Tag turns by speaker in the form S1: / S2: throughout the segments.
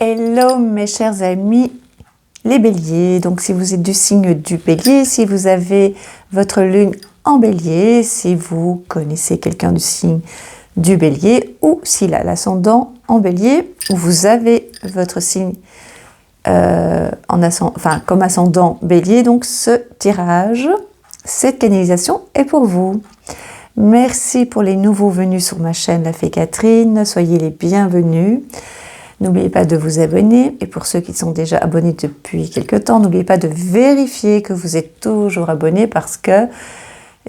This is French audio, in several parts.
S1: Hello mes chers amis les béliers, donc si vous êtes du signe du bélier, si vous avez votre lune en bélier, si vous connaissez quelqu'un du signe du bélier ou s'il a l'ascendant en bélier, ou vous avez votre signe comme ascendant bélier, donc ce tirage, cette canalisation est pour vous. Merci pour les nouveaux venus sur ma chaîne La Fée Catherine, soyez les bienvenus. N'oubliez pas de vous abonner, et pour ceux qui sont déjà abonnés depuis quelque temps, n'oubliez pas de vérifier que vous êtes toujours abonnés parce que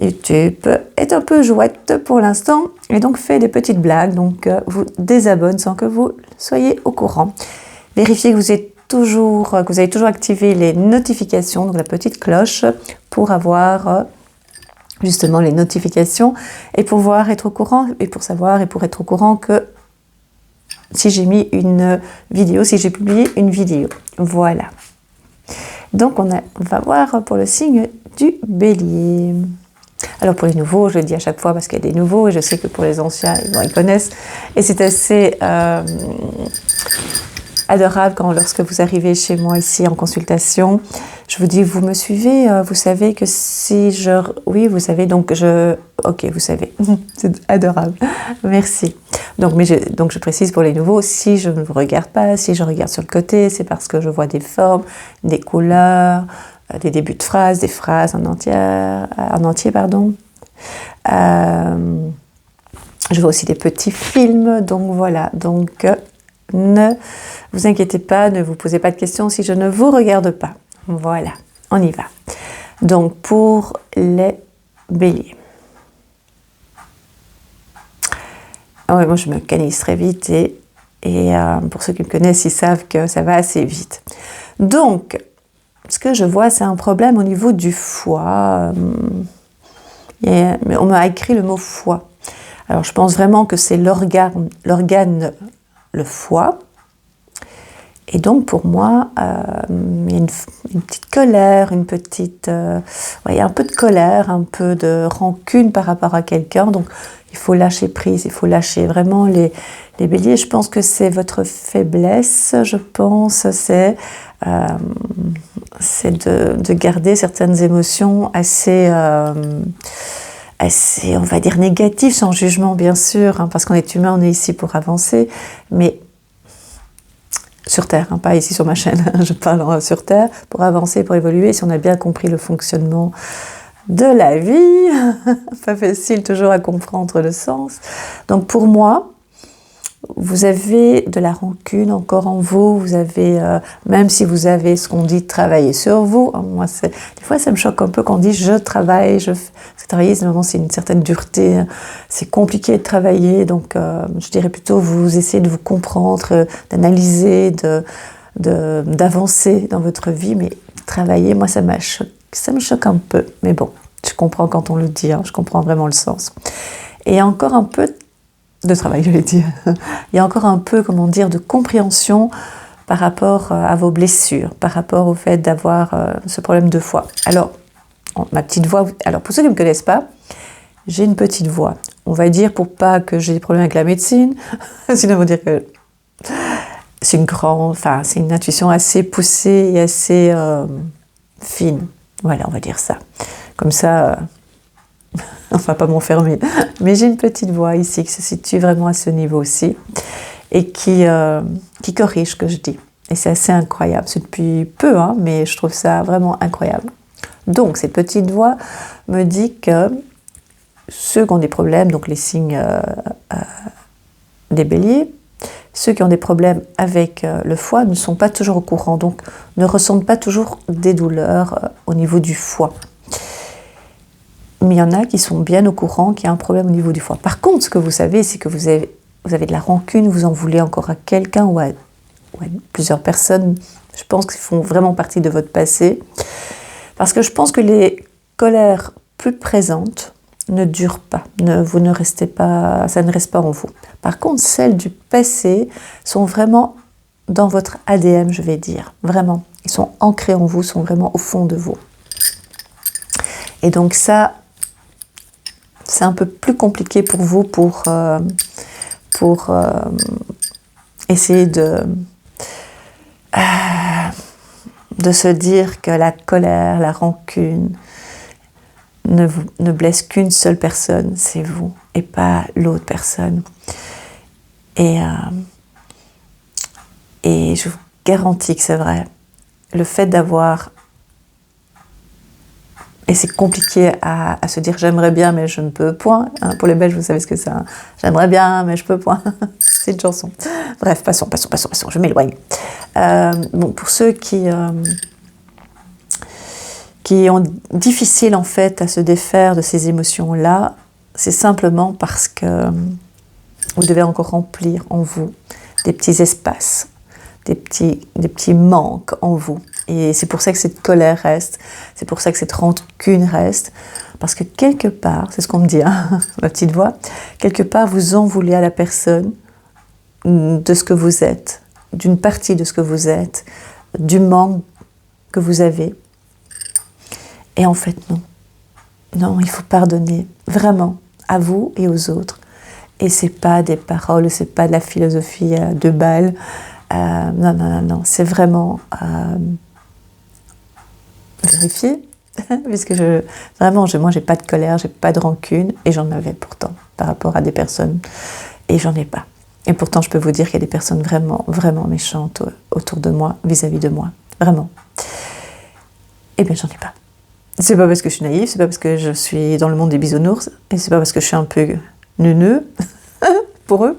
S1: YouTube est un peu jouette pour l'instant et donc fait des petites blagues, donc vous désabonne sans que vous soyez au courant. Vérifiez que vous avez toujours activé les notifications, donc la petite cloche, pour avoir justement les notifications et pouvoir être au courant, et pour savoir et pour être au courant que si j'ai mis une vidéo, si j'ai publié une vidéo. Voilà. Donc on va voir pour le signe du bélier. Alors pour les nouveaux, je le dis à chaque fois parce qu'il y a des nouveaux et je sais que pour les anciens, ils connaissent. Et c'est assez adorable lorsque vous arrivez chez moi ici en consultation. Je vous dis, vous me suivez, vous savez que si je... Oui, vous savez, donc je... Ok, vous savez, c'est adorable, merci. Donc je précise pour les nouveaux, si je ne vous regarde pas, si je regarde sur le côté, c'est parce que je vois des formes, des couleurs, des débuts de phrases, des phrases en entier. Je vois aussi des petits films, donc voilà. Donc ne vous inquiétez pas, ne vous posez pas de questions si je ne vous regarde pas. Voilà, on y va. Donc pour les béliers. Ah ouais, moi je me canalise très vite et pour ceux qui me connaissent, ils savent que ça va assez vite. Donc, ce que je vois, c'est un problème au niveau du foie. Mais on m'a écrit le mot foie. Alors je pense vraiment que c'est l'organe, le foie. Et donc pour moi, il y a une petite colère, un peu de colère, un peu de rancune par rapport à quelqu'un. Donc il faut lâcher prise, il faut lâcher vraiment les béliers. Je pense que c'est votre faiblesse, je pense, c'est de garder certaines émotions assez, on va dire, négatives, sans jugement bien sûr, hein, parce qu'on est humain, on est ici pour avancer, mais sur Terre, hein, pas ici sur ma chaîne, je parle sur Terre, pour avancer, pour évoluer, si on a bien compris le fonctionnement de la vie, pas facile toujours à comprendre le sens. Donc pour moi, vous avez de la rancune encore en vous, vous avez, même si vous avez ce qu'on dit travailler sur vous, hein, moi des fois ça me choque un peu quand on dit je travaille, travailler, c'est une certaine dureté, hein, c'est compliqué de travailler, donc je dirais plutôt vous essayez de vous comprendre, d'analyser, d'avancer dans votre vie, mais travailler, moi ça me choque un peu, mais bon, je comprends quand on le dit, hein, je comprends vraiment le sens. Et encore un peu de travail, je vais dire. Il y a encore un peu, de compréhension par rapport à vos blessures, par rapport au fait d'avoir ce problème de foie. Alors, ma petite voix, alors pour ceux qui ne me connaissent pas, j'ai une petite voix. On va dire, pour pas que j'ai des problèmes avec la médecine, sinon on va dire que c'est une intuition assez poussée et assez fine. Voilà, on va dire ça. Comme ça... Enfin, pas m'enfermer, mais j'ai une petite voix ici qui se situe vraiment à ce niveau-ci et qui corrige ce que je dis. Et c'est assez incroyable. C'est depuis peu, hein, mais je trouve ça vraiment incroyable. Donc, cette petite voix me dit que ceux qui ont des problèmes, donc les signes des béliers, ceux qui ont des problèmes avec le foie ne sont pas toujours au courant, donc ne ressentent pas toujours des douleurs au niveau du foie. Mais il y en a qui sont bien au courant qu'il y a un problème au niveau du foie. Par contre, ce que vous savez, c'est que vous avez de la rancune, vous en voulez encore à quelqu'un ou à plusieurs personnes, je pense qu'ils font vraiment partie de votre passé. Parce que je pense que les colères plus présentes ne durent pas. Vous ne restez pas, ça ne reste pas en vous. Par contre, celles du passé sont vraiment dans votre ADN, je vais dire. Vraiment. Ils sont ancrés en vous, sont vraiment au fond de vous. Et donc ça... c'est un peu plus compliqué pour vous pour essayer de se dire que la colère, la rancune ne blesse qu'une seule personne, c'est vous, et pas l'autre personne. Et je vous garantis que c'est vrai. Le fait d'avoir... Et c'est compliqué à se dire j'aimerais bien mais je ne peux point. Hein, pour les Belges, vous savez ce que c'est. Hein. J'aimerais bien mais je peux point. C'est une chanson. Bref, passons. Je m'éloigne. Bon, pour ceux qui ont difficile en fait à se défaire de ces émotions-là, c'est simplement parce que vous devez encore remplir en vous des petits espaces, des petits manques en vous. Et c'est pour ça que cette colère reste, c'est pour ça que cette rancune reste, parce que quelque part, c'est ce qu'on me dit, hein, ma petite voix, quelque part vous en voulez à la personne de ce que vous êtes, d'une partie de ce que vous êtes, du manque que vous avez. Et en fait, non. Non, il faut pardonner, vraiment, à vous et aux autres. Et c'est pas des paroles, c'est pas de la philosophie de Bâle. Non, c'est vraiment vérifier, puisque moi j'ai pas de colère, j'ai pas de rancune, et j'en avais pourtant par rapport à des personnes, et j'en ai pas. Et pourtant je peux vous dire qu'il y a des personnes vraiment, vraiment méchantes autour de moi, vis-à-vis de moi, vraiment. Eh bien j'en ai pas. C'est pas parce que je suis naïve, c'est pas parce que je suis dans le monde des bisounours, et c'est pas parce que je suis un peu neuneux pour eux,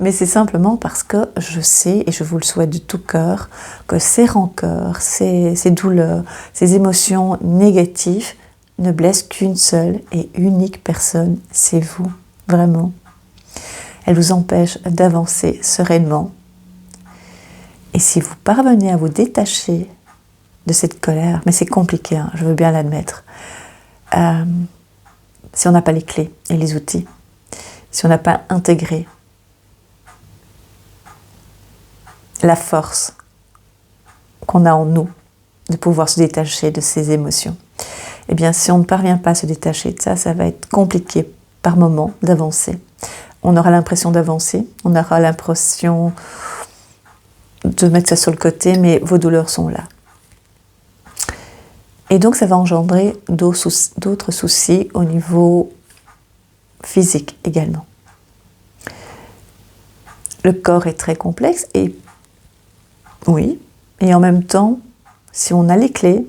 S1: mais c'est simplement parce que je sais, et je vous le souhaite de tout cœur, que ces rancœurs, ces douleurs, ces émotions négatives ne blessent qu'une seule et unique personne, c'est vous, vraiment. Elles vous empêchent d'avancer sereinement. Et si vous parvenez à vous détacher de cette colère, mais c'est compliqué, hein, je veux bien l'admettre, si on n'a pas les clés et les outils, si on n'a pas intégré la force qu'on a en nous de pouvoir se détacher de ces émotions, eh bien si on ne parvient pas à se détacher de ça, ça va être compliqué par moment d'avancer. On aura l'impression d'avancer, on aura l'impression de mettre ça sur le côté, mais vos douleurs sont là. Et donc ça va engendrer d'autres soucis au niveau physique également. Le corps est très complexe et oui, et en même temps, si on a les clés,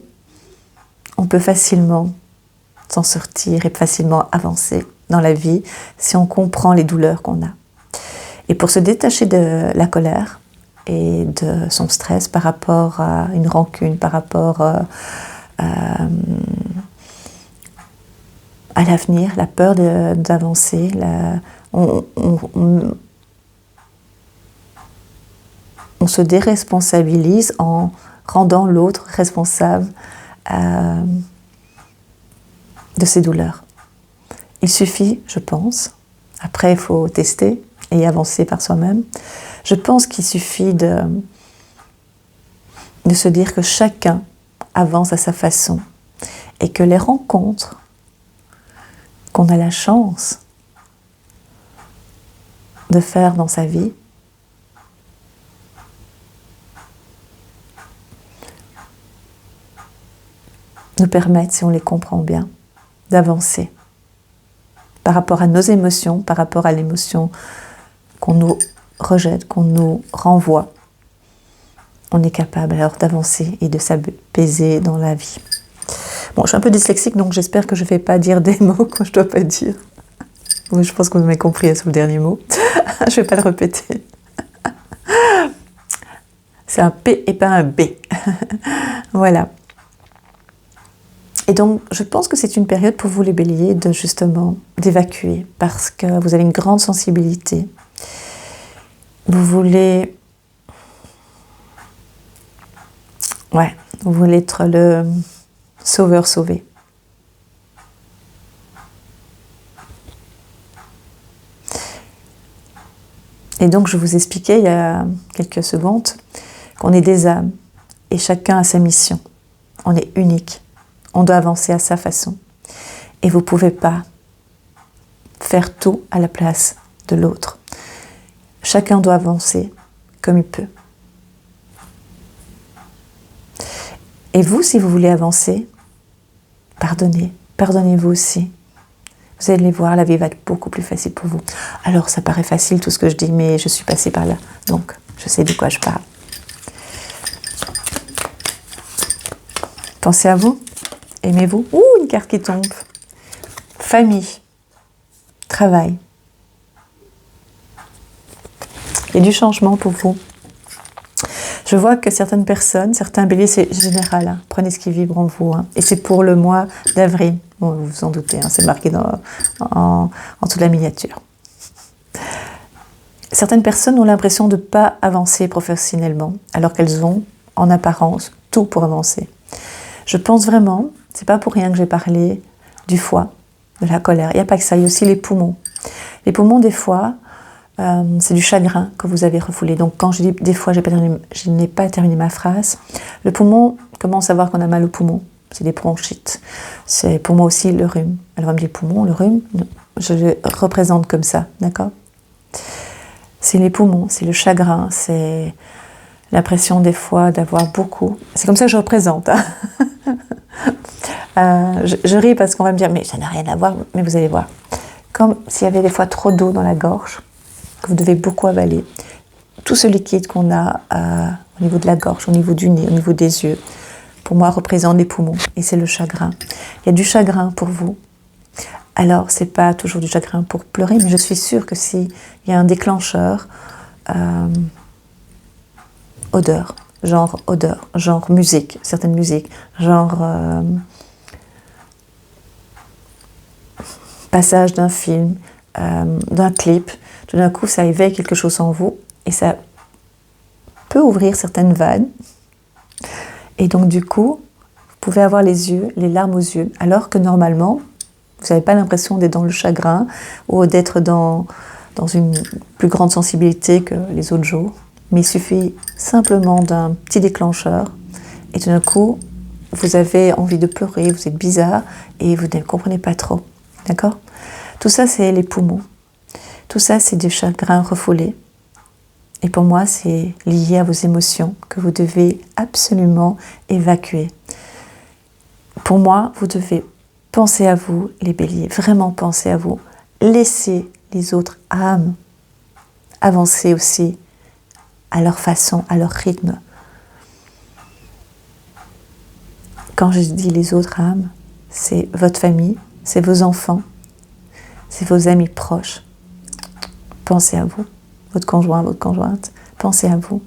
S1: on peut facilement s'en sortir et facilement avancer dans la vie si on comprend les douleurs qu'on a. Et pour se détacher de la colère et de son stress par rapport à une rancune, par rapport à l'avenir, la peur d'avancer, on se déresponsabilise en rendant l'autre responsable de ses douleurs. Il suffit, je pense, après il faut tester et avancer par soi-même, je pense qu'il suffit de se dire que chacun avance à sa façon et que les rencontres qu'on a la chance de faire dans sa vie nous permettent, si on les comprend bien, d'avancer par rapport à nos émotions, par rapport à l'émotion qu'on nous rejette, qu'on nous renvoie. On est capable alors d'avancer et de s'apaiser dans la vie. Bon, je suis un peu dyslexique, donc j'espère que je ne vais pas dire des mots que je ne dois pas dire. Je pense que vous m'avez compris sur le dernier mot. Je ne vais pas le répéter. C'est un P et pas un B. Voilà. Et donc, je pense que c'est une période pour vous les béliers de justement d'évacuer parce que vous avez une grande sensibilité. Vous voulez être le sauveur sauvé. Et donc, je vous expliquais il y a quelques secondes qu'on est des âmes et chacun a sa mission. On est unique. On doit avancer à sa façon. Et vous ne pouvez pas faire tout à la place de l'autre. Chacun doit avancer comme il peut. Et vous, si vous voulez avancer, pardonnez. Pardonnez-vous aussi. Vous allez voir, la vie va être beaucoup plus facile pour vous. Alors, ça paraît facile tout ce que je dis, mais je suis passée par là. Donc, je sais de quoi je parle. Pensez à vous. Aimez-vous. Ouh, une carte qui tombe. Famille. Travail. Il y a du changement pour vous. Je vois que certaines personnes, certains béliers, c'est général. Hein. Prenez ce qui vibre en vous. Hein. Et c'est pour le mois d'avril. Bon, vous vous en doutez, hein, c'est marqué en dessous de la miniature. Certaines personnes ont l'impression de ne pas avancer professionnellement, alors qu'elles ont, en apparence, tout pour avancer. Je pense vraiment, c'est pas pour rien que j'ai parlé du foie, de la colère. Il n'y a pas que ça, il y a aussi les poumons. Les poumons, des fois, c'est du chagrin que vous avez refoulé. Donc quand je dis des fois, je n'ai pas terminé ma phrase, le poumon, comment savoir qu'on a mal au poumon? C'est des bronchites. C'est pour moi aussi le rhume. Elle va me dire poumon, le rhume, je le représente comme ça, d'accord? C'est les poumons, c'est le chagrin, c'est l'impression des fois d'avoir beaucoup. C'est comme ça que je représente. Hein. Je ris parce qu'on va me dire, mais ça n'a rien à voir, mais vous allez voir. Comme s'il y avait des fois trop d'eau dans la gorge, que vous devez beaucoup avaler. Tout ce liquide qu'on a au niveau de la gorge, au niveau du nez, au niveau des yeux, pour moi, représente les poumons. Et c'est le chagrin. Il y a du chagrin pour vous. Alors, c'est pas toujours du chagrin pour pleurer, mais je suis sûre que s'il y a un déclencheur, odeur, genre musique, certaines musiques, genre passage d'un film, d'un clip, tout d'un coup, ça éveille quelque chose en vous et ça peut ouvrir certaines vannes. Et donc, du coup, vous pouvez avoir les larmes aux yeux, alors que normalement, vous n'avez pas l'impression d'être dans le chagrin ou d'être dans une plus grande sensibilité que les autres jours. Mais il suffit simplement d'un petit déclencheur et tout d'un coup, vous avez envie de pleurer, vous êtes bizarre et vous ne comprenez pas trop. D'accord? Tout ça, c'est les poumons. Tout ça, c'est du chagrin refoulé. Et pour moi, c'est lié à vos émotions que vous devez absolument évacuer. Pour moi, vous devez penser à vous, les béliers, vraiment penser à vous. Laissez les autres âmes avancer aussi à leur façon, à leur rythme. Quand je dis les autres âmes, c'est votre famille, c'est vos enfants, c'est vos amis proches. Pensez à vous, votre conjoint, votre conjointe, pensez à vous.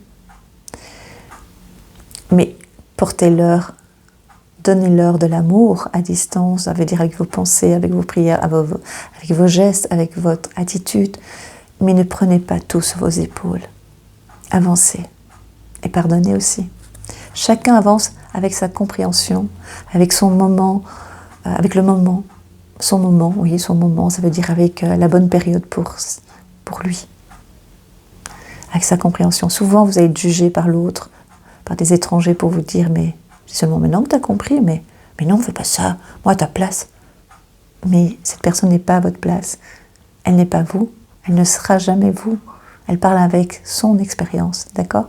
S1: Mais portez-leur, donnez-leur de l'amour à distance, ça veut dire avec vos pensées, avec vos prières, avec vos gestes, avec votre attitude. Mais ne prenez pas tout sur vos épaules. Avancez et pardonnez aussi. Chacun avance avec sa compréhension, avec son moment, avec le moment, son moment, oui, son moment, ça veut dire avec la bonne période pour lui. Avec sa compréhension. Souvent, vous allez être jugé par l'autre, par des étrangers pour vous dire, mais c'est seulement maintenant que tu as compris, mais non, fais pas ça, moi à ta place. Mais cette personne n'est pas à votre place. Elle n'est pas vous, elle ne sera jamais vous. Elle parle avec son expérience, d'accord?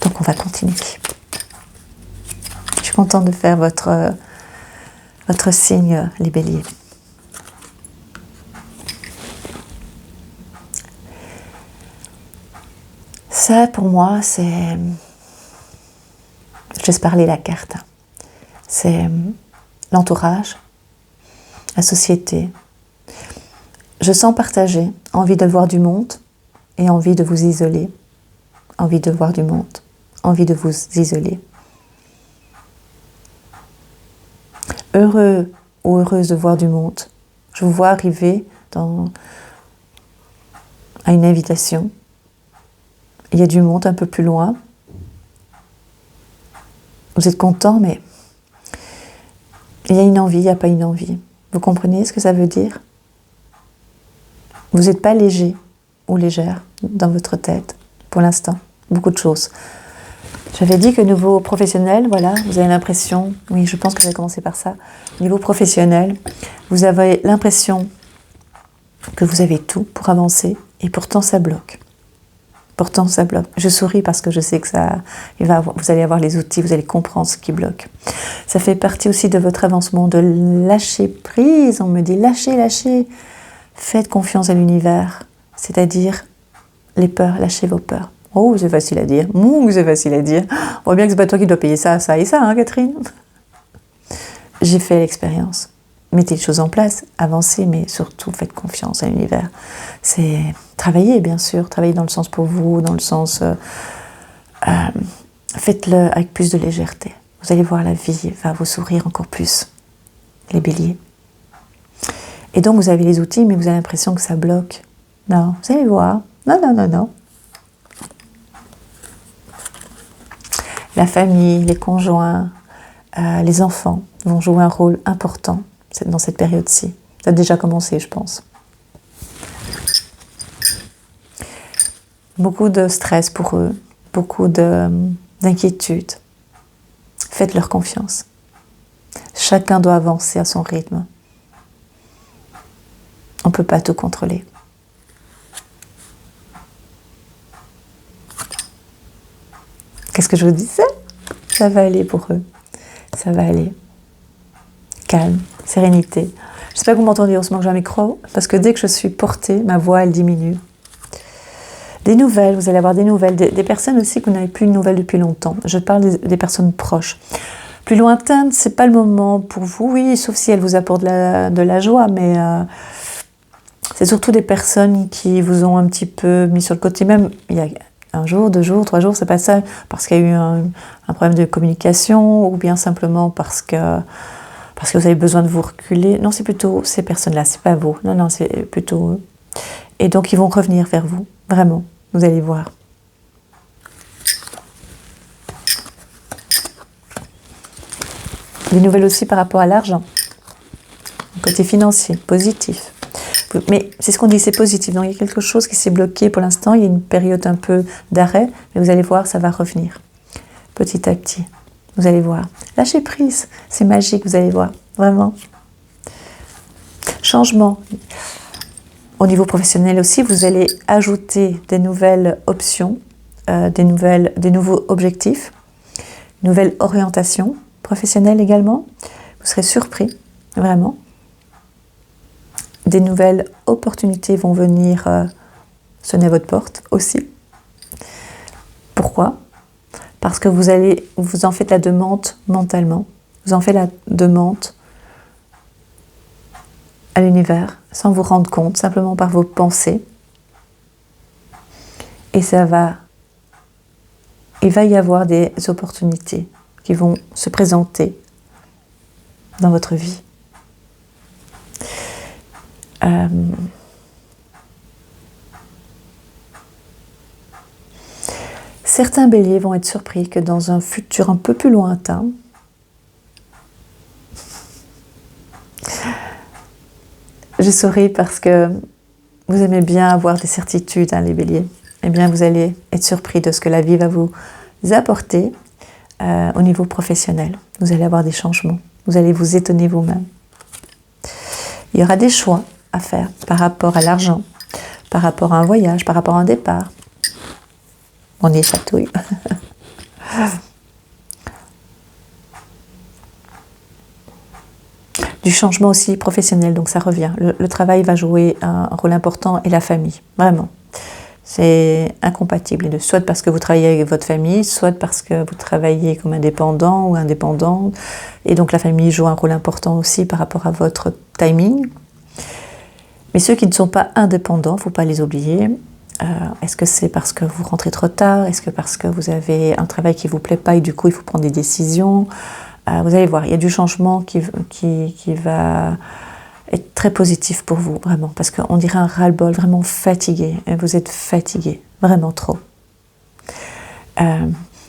S1: Donc on va continuer. Je suis contente de faire votre signe, les béliers. Ça, pour moi, c'est... Je laisse parler la carte. C'est l'entourage, la société. Je sens partager, envie de voir du monde et envie de vous isoler. Envie de voir du monde, envie de vous isoler. Heureux ou heureuse de voir du monde. Je vous vois arriver à une invitation. Il y a du monde un peu plus loin. Vous êtes content, mais il y a une envie, il n'y a pas une envie. Vous comprenez ce que ça veut dire? Vous n'êtes pas léger ou légère dans votre tête, pour l'instant. Beaucoup de choses. J'avais dit que niveau professionnel, voilà, vous avez l'impression, oui, je pense que ça va commencer par ça, niveau professionnel, vous avez l'impression que vous avez tout pour avancer, et pourtant ça bloque. Pourtant, ça bloque. Je souris parce que je sais que vous allez avoir les outils, vous allez comprendre ce qui bloque. Ça fait partie aussi de votre avancement, de lâcher prise. On me dit lâchez, lâchez. Faites confiance à l'univers. C'est-à-dire les peurs, lâchez vos peurs. Oh, c'est facile à dire. C'est facile à dire. On voit bien que c'est pas toi qui dois payer ça, ça et ça, hein, Catherine. J'ai fait l'expérience. Mettez les choses en place, avancez, mais surtout faites confiance à l'univers. C'est travailler, bien sûr, travailler dans le sens pour vous, dans le sens... faites-le avec plus de légèreté. Vous allez voir, la vie va vous sourire encore plus. Les béliers. Et donc, vous avez les outils, mais vous avez l'impression que ça bloque. Non, vous allez voir. Non, non, non, non. La famille, les conjoints, les enfants vont jouer un rôle important dans cette période-ci. Ça a déjà commencé, je pense. Beaucoup de stress pour eux, beaucoup d'inquiétude. Faites-leur confiance. Chacun doit avancer à son rythme. On ne peut pas tout contrôler. Qu'est-ce que je vous disais? Ça va aller pour eux. Ça va aller. Calme, sérénité. J'espère que vous m'entendez en ce moment que j'ai un micro, parce que dès que je suis portée, ma voix, elle diminue. Des nouvelles, vous allez avoir des nouvelles, des personnes aussi que vous n'avez plus de nouvelles depuis longtemps. Je parle des personnes proches. Plus lointaines, ce n'est pas le moment pour vous, oui, sauf si elles vous apportent de la joie, mais c'est surtout des personnes qui vous ont un petit peu mis sur le côté. Même il y a 1 jour, 2 jours, 3 jours, c'est pas ça, parce qu'il y a eu un problème de communication, ou bien simplement parce que vous avez besoin de vous reculer. Non, c'est plutôt ces personnes-là, c'est pas vous. Non, c'est plutôt eux. Et donc, ils vont revenir vers vous, vraiment, vous allez voir. Des nouvelles aussi par rapport à l'argent. Côté financier, positif. Mais c'est ce qu'on dit, c'est positif. Donc, il y a quelque chose qui s'est bloqué pour l'instant. Il y a une période un peu d'arrêt, mais vous allez voir, ça va revenir. Petit à petit. Vous allez voir. Lâchez prise. C'est magique, vous allez voir. Vraiment. Changement. Au niveau professionnel aussi, vous allez ajouter des nouvelles options, des nouveaux objectifs, nouvelle orientation professionnelle également. Vous serez surpris, vraiment. Des nouvelles opportunités vont venir sonner à votre porte aussi. Pourquoi? Parce que vous en faites la demande mentalement. Vous en faites la demande à l'univers, sans vous rendre compte, simplement par vos pensées. Et il va y avoir des opportunités qui vont se présenter dans votre vie. Certains béliers vont être surpris que dans un futur un peu plus lointain, je souris parce que vous aimez bien avoir des certitudes, hein, les béliers. Eh bien, vous allez être surpris de ce que la vie va vous apporter au niveau professionnel. Vous allez avoir des changements. Vous allez vous étonner vous-même. Il y aura des choix à faire par rapport à l'argent, par rapport à un voyage, par rapport à un départ. On y chatouille. Du changement aussi professionnel, donc ça revient. Le travail va jouer un rôle important et la famille, vraiment. C'est incompatible les deux, soit parce que vous travaillez avec votre famille, soit parce que vous travaillez comme indépendant ou indépendante, et donc la famille joue un rôle important aussi par rapport à votre timing. Mais ceux qui ne sont pas indépendants, il ne faut pas les oublier. Est-ce que c'est parce que vous rentrez trop tard? Est-ce que parce que vous avez un travail qui ne vous plaît pas et du coup il faut prendre des décisions? Vous allez voir, il y a du changement qui va être très positif pour vous, vraiment, parce qu'on dirait un ras-le-bol, vraiment fatigué. Vous êtes fatigué, vraiment trop.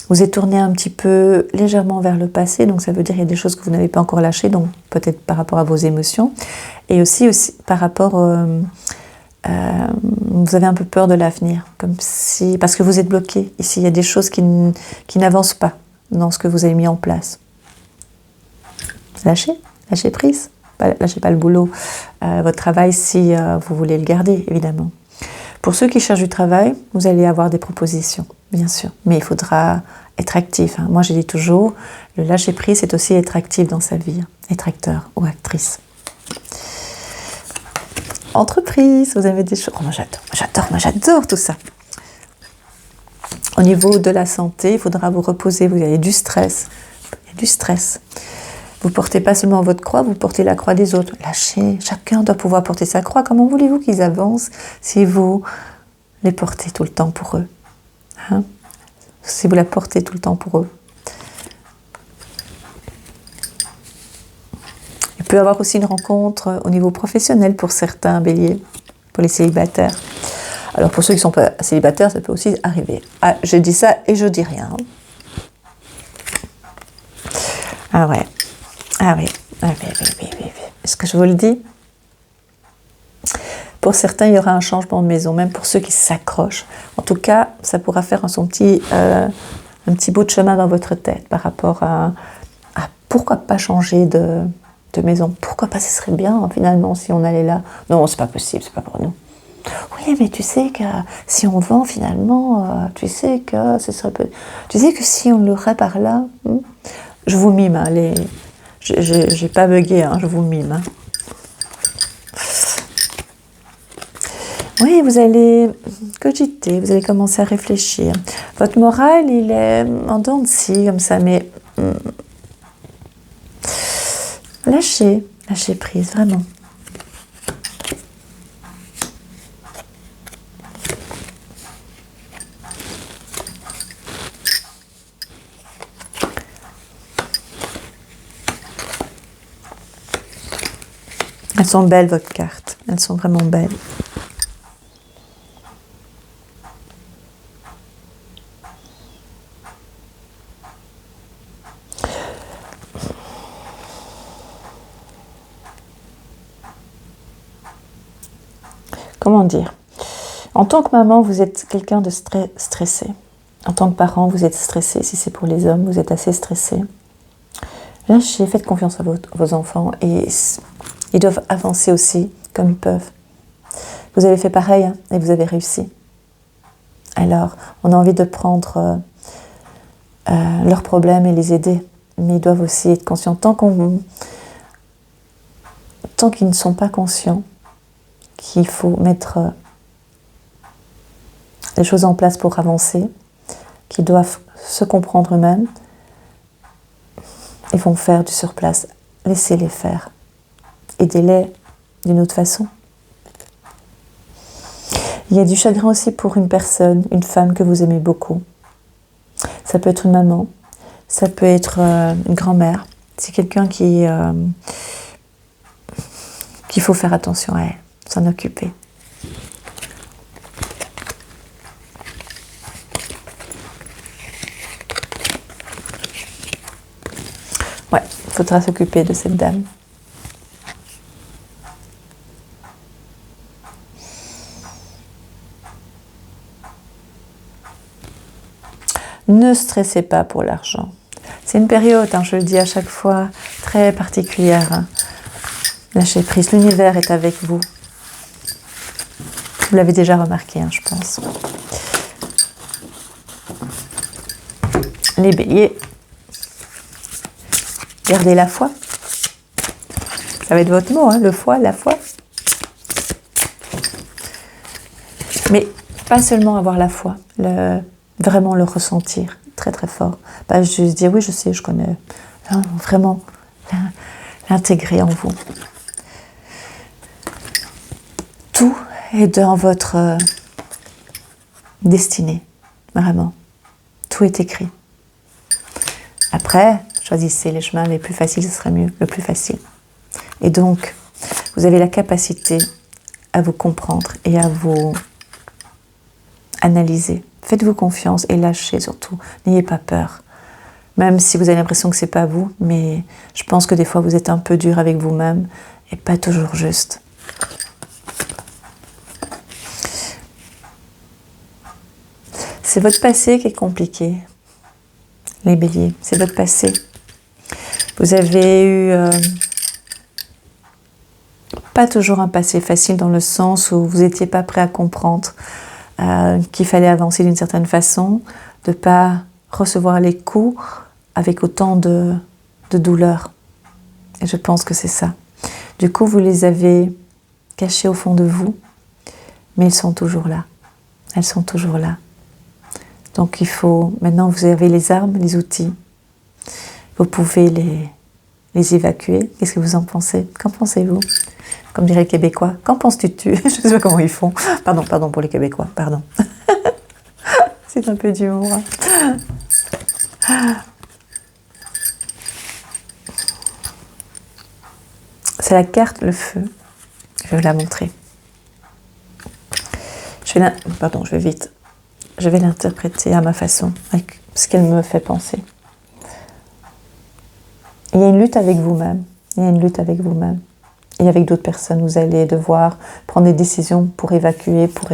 S1: Vous êtes tourné un petit peu légèrement vers le passé, donc ça veut dire qu'il y a des choses que vous n'avez pas encore lâchées, donc peut-être par rapport à vos émotions, et aussi par rapport... vous avez un peu peur de l'avenir, parce que vous êtes bloqué. Ici, il y a des choses qui n'avancent pas dans ce que vous avez mis en place. Lâchez prise. Lâchez pas le boulot, votre travail si vous voulez le garder, évidemment. Pour ceux qui cherchent du travail, vous allez avoir des propositions, bien sûr. Mais il faudra être actif. Hein. Moi, je dis toujours, le lâcher-prise, c'est aussi être actif dans sa vie. Être acteur ou actrice. Entreprise, vous avez des choses... Oh, moi, j'adore tout ça. Au niveau de la santé, il faudra vous reposer. Vous avez du stress. Il y a du stress. Vous ne portez pas seulement votre croix, vous portez la croix des autres. Lâchez. Chacun doit pouvoir porter sa croix. Comment voulez-vous qu'ils avancent si vous les portez tout le temps pour eux, hein? Si vous la portez tout le temps pour eux. Il peut y avoir aussi une rencontre au niveau professionnel pour certains béliers, pour les célibataires. Alors pour ceux qui ne sont pas célibataires, ça peut aussi arriver. Ah, je dis ça et je dis rien. Ah ouais. Ah oui. Est-ce que je vous le dis? Pour certains, il y aura un changement de maison, même pour ceux qui s'accrochent. En tout cas, ça pourra faire un petit bout de chemin dans votre tête par rapport à pourquoi pas changer de maison. Pourquoi pas, ce serait bien finalement si on allait là. Non, c'est pas possible, c'est pas pour nous. Oui, mais tu sais que si on vend finalement, tu sais que ce serait tu sais que si on l'aurait par là, je vous mime, hein, j'ai pas bugué, hein, je vous mime. Hein. Oui, vous allez cogiter, vous allez commencer à réfléchir. Votre moral, il est en dents de scie, comme ça, mais lâchez prise, vraiment. Elles sont belles, votre carte. Elles sont vraiment belles. Comment dire? En tant que maman, vous êtes quelqu'un de stressé. En tant que parent, vous êtes stressé. Si c'est pour les hommes, vous êtes assez stressé. Lâchez, faites confiance à vos enfants et ils doivent avancer aussi comme ils peuvent. Vous avez fait pareil, hein, et vous avez réussi. Alors, on a envie de prendre leurs problèmes et les aider. Mais ils doivent aussi être conscients. Tant qu'ils ne sont pas conscients qu'il faut mettre les choses en place pour avancer, qu'ils doivent se comprendre eux-mêmes, ils vont faire du surplace. Laissez-les faire. Aidez-les d'une autre façon. Il y a du chagrin aussi pour une personne, une femme que vous aimez beaucoup. Ça peut être une maman, ça peut être une grand-mère. C'est quelqu'un qu'il faut faire attention à elle, s'en occuper. Ouais, il faudra s'occuper de cette dame. Ne stressez pas pour l'argent. C'est une période, hein, je le dis à chaque fois, très particulière. Hein. Lâchez prise, l'univers est avec vous. Vous l'avez déjà remarqué, hein, je pense. Les béliers, gardez la foi. Ça va être votre mot, hein, le foi, la foi. Mais pas seulement avoir la foi, vraiment le ressentir très très fort. Pas juste dire oui je sais, je connais. Non, vraiment l'intégrer en vous. Tout est dans votre destinée, vraiment. Tout est écrit. Après, choisissez les chemins les plus faciles, ce serait mieux, le plus facile. Et donc, vous avez la capacité à vous comprendre et à vous analyser. Faites-vous confiance et lâchez surtout. N'ayez pas peur. Même si vous avez l'impression que ce n'est pas vous, mais je pense que des fois vous êtes un peu dur avec vous-même et pas toujours juste. C'est votre passé qui est compliqué, les béliers. C'est votre passé. Vous avez eu pas toujours un passé facile dans le sens où vous n'étiez pas prêt à comprendre qu'il fallait avancer d'une certaine façon, de ne pas recevoir les coups avec autant de douleur. Et je pense que c'est ça. Du coup, vous les avez cachés au fond de vous, mais ils sont toujours là. Elles sont toujours là. Donc il faut, maintenant vous avez les armes, les outils, vous pouvez les évacuer. Qu'est-ce que vous en pensez? Qu'en pensez-vous? Comme dirait les Québécois, qu'en penses-tu? Je ne sais pas comment ils font. Pardon pour les Québécois, pardon. C'est un peu d'humour. C'est la carte, le feu. Je vais vous la montrer. Je vais vite. Je vais l'interpréter à ma façon, avec ce qu'elle me fait penser. Il y a une lutte avec vous-même. Il y a une lutte avec vous-même. Et avec d'autres personnes, vous allez devoir prendre des décisions pour évacuer, pour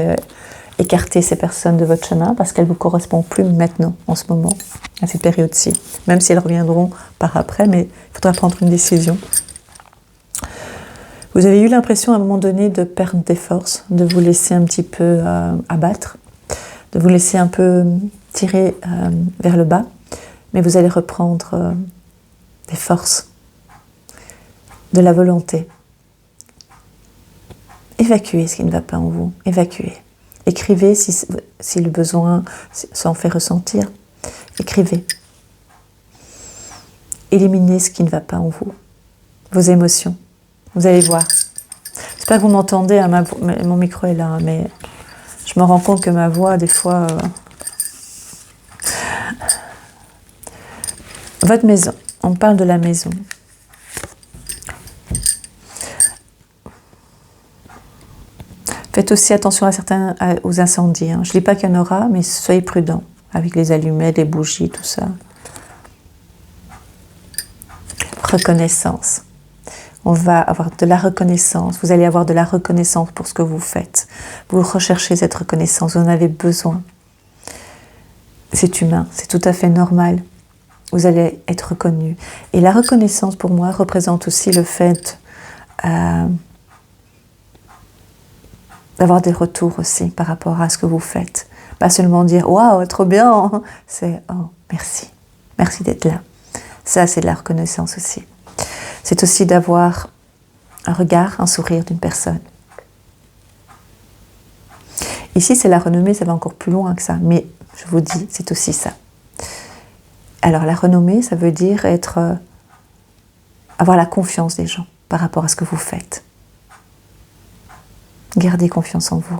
S1: écarter ces personnes de votre chemin parce qu'elles ne vous correspondent plus maintenant, en ce moment, à cette période-ci. Même si elles reviendront par après, mais il faudra prendre une décision. Vous avez eu l'impression à un moment donné de perdre des forces, de vous laisser un petit peu abattre, de vous laisser un peu tirer vers le bas, mais vous allez reprendre des forces, de la volonté. Évacuez ce qui ne va pas en vous, évacuez. Écrivez si le besoin s'en fait ressentir. Écrivez. Éliminez ce qui ne va pas en vous, vos émotions. Vous allez voir. J'espère que vous m'entendez, hein, mon micro est là, hein, mais je me rends compte que ma voix, des fois... Votre maison, on parle de la maison. Faites aussi attention aux incendies. Hein. Je ne dis pas qu'il y en aura, mais soyez prudents avec les allumettes, les bougies, tout ça. Reconnaissance. On va avoir de la reconnaissance. Vous allez avoir de la reconnaissance pour ce que vous faites. Vous recherchez cette reconnaissance, vous en avez besoin. C'est humain, c'est tout à fait normal. Vous allez être reconnu. Et la reconnaissance, pour moi, représente aussi le fait d'avoir des retours aussi par rapport à ce que vous faites. Pas seulement dire « Waouh, trop bien !» C'est « Oh, merci. Merci d'être là. » Ça, c'est de la reconnaissance aussi. C'est aussi d'avoir un regard, un sourire d'une personne. Ici, c'est la renommée, ça va encore plus loin que ça. Mais je vous dis, c'est aussi ça. Alors, la renommée, ça veut dire avoir la confiance des gens par rapport à ce que vous faites. Gardez confiance en vous.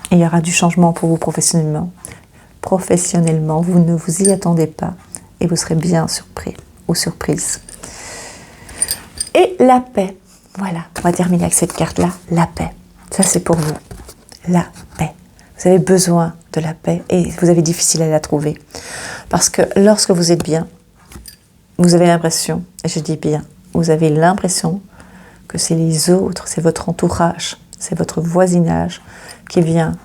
S1: Et il y aura du changement pour vous professionnellement. Professionnellement, vous ne vous y attendez pas et vous serez bien surpris ou surprise. Et la paix. Voilà, on va terminer avec cette carte-là, la paix. Ça, c'est pour vous. La paix. Vous avez besoin de la paix et vous avez difficile à la trouver. Parce que lorsque vous êtes bien, vous avez l'impression, et je dis bien, vous avez l'impression que c'est les autres, c'est votre entourage, c'est votre voisinage qui vient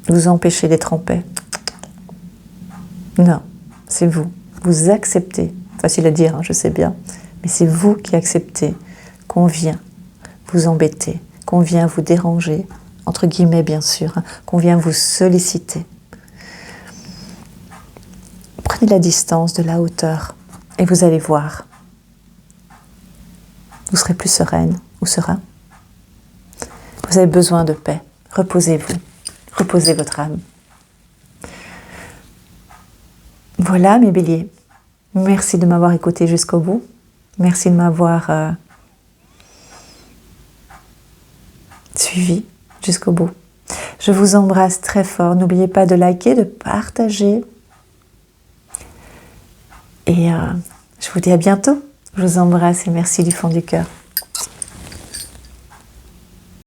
S1: vous empêcher d'être en paix. Non, c'est vous. Vous acceptez, facile à dire, hein, je sais bien, mais c'est vous qui acceptez qu'on vient vous embêter, qu'on vient vous déranger, entre guillemets bien sûr, hein, qu'on vient vous solliciter. Prenez la distance de la hauteur et vous allez voir. Vous serez plus sereine ou serein. Vous avez besoin de paix. Reposez-vous. Reposez votre âme. Voilà mes béliers. Merci de m'avoir écouté jusqu'au bout. Merci de m'avoir suivi jusqu'au bout. Je vous embrasse très fort. N'oubliez pas de liker, de partager. Et je vous dis à bientôt. Je vous embrasse et merci du fond du cœur.